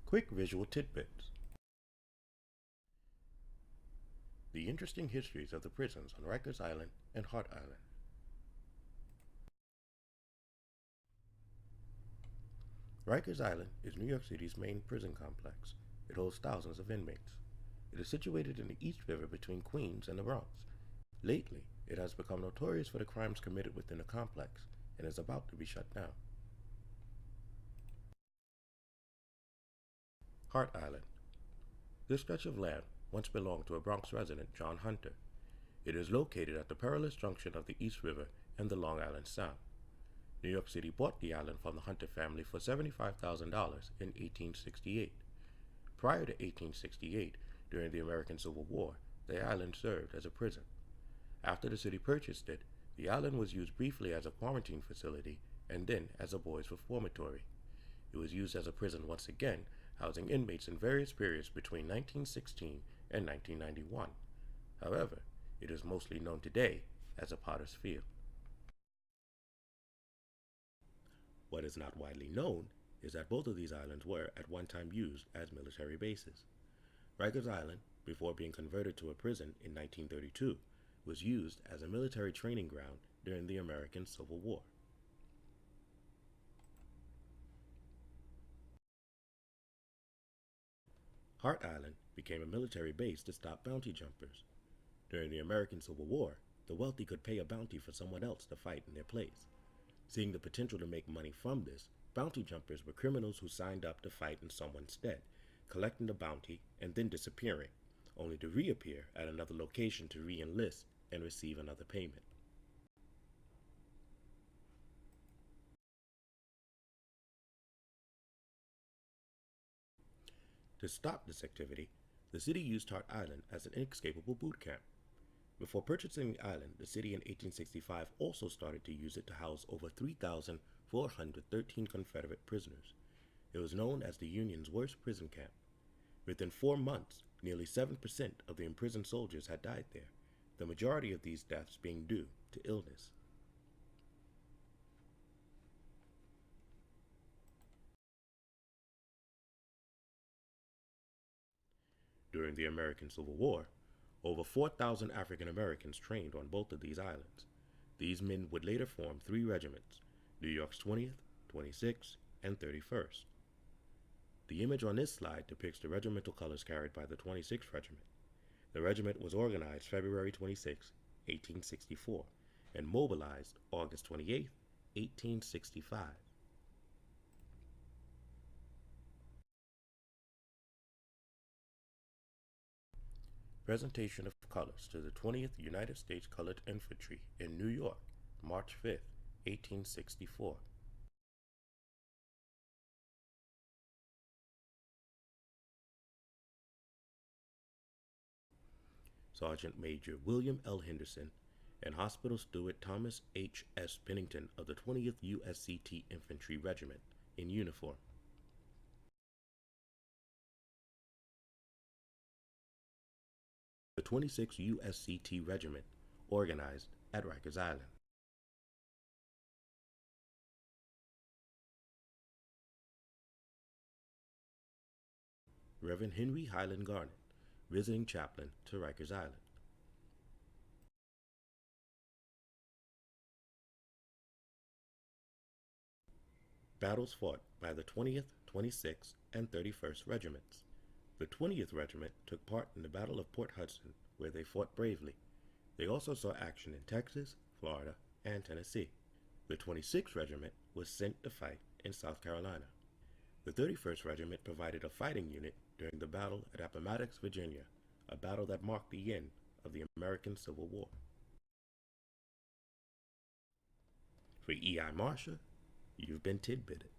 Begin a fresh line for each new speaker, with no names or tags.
Quick visual tidbits. The interesting histories of the prisons on Rikers Island and Hart Island. Rikers Island is New York City's main prison complex. It holds thousands of inmates. It is situated in the East River between Queens and the Bronx. Lately, it has become notorious for the crimes committed within the complex and is about to be shut down. Hart Island. This stretch of land once belonged to a Bronx resident, John Hunter. It is located at the perilous junction of the East River and the Long Island Sound. New York City bought the island from the Hunter family for $75,000 in 1868. Prior to 1868, during the American Civil War, the island served as a prison. After the city purchased it, the island was used briefly as a quarantine facility and then as a boys' reformatory. It was used as a prison once again, housing inmates in various periods between 1916 and 1991. However, it is mostly known today as a potter's field. What is not widely known is that both of these islands were at one time used as military bases. Rikers Island, before being converted to a prison in 1932, was used as a military training ground during the American Civil War. Hart Island became a military base to stop bounty jumpers. During the American Civil War, the wealthy could pay a bounty for someone else to fight in their place. Seeing the potential to make money from this, bounty jumpers were criminals who signed up to fight in someone's stead, collecting the bounty and then disappearing, only to reappear at another location to re-enlist and receive another payment. To stop this activity, the city used Hart Island as an inescapable boot camp. Before purchasing the island, the city in 1865 also started to use it to house over 3,413 Confederate prisoners. It was known as the Union's worst prison camp. Within 4 months, nearly 7% of the imprisoned soldiers had died there, the majority of these deaths being due to illness. During the American Civil War, over 4,000 African Americans trained on both of these islands. These men would later form 3 regiments, New York's 20th, 26th, and 31st. The image on this slide depicts the regimental colors carried by the 26th Regiment. The regiment was organized February 26, 1864, and mobilized August 28, 1865. Presentation of colors to the 20th United States Colored Infantry in New York, March 5, 1864. Sergeant Major William L. Henderson and Hospital Steward Thomas H. S. Pennington of the 20th USCT Infantry Regiment in uniform. The 26th USCT Regiment, organized at Rikers Island. Reverend Henry Highland Garnet, visiting chaplain to Rikers Island. Battles fought by the 20th, 26th, and 31st Regiments. The 20th Regiment took part in the Battle of Port Hudson, where they fought bravely. They also saw action in Texas, Florida, and Tennessee. The 26th Regiment was sent to fight in South Carolina. The 31st Regiment provided a fighting unit during the Battle at Appomattox, Virginia, a battle that marked the end of the American Civil War. For E.I. Marshall, you've been tidbitted.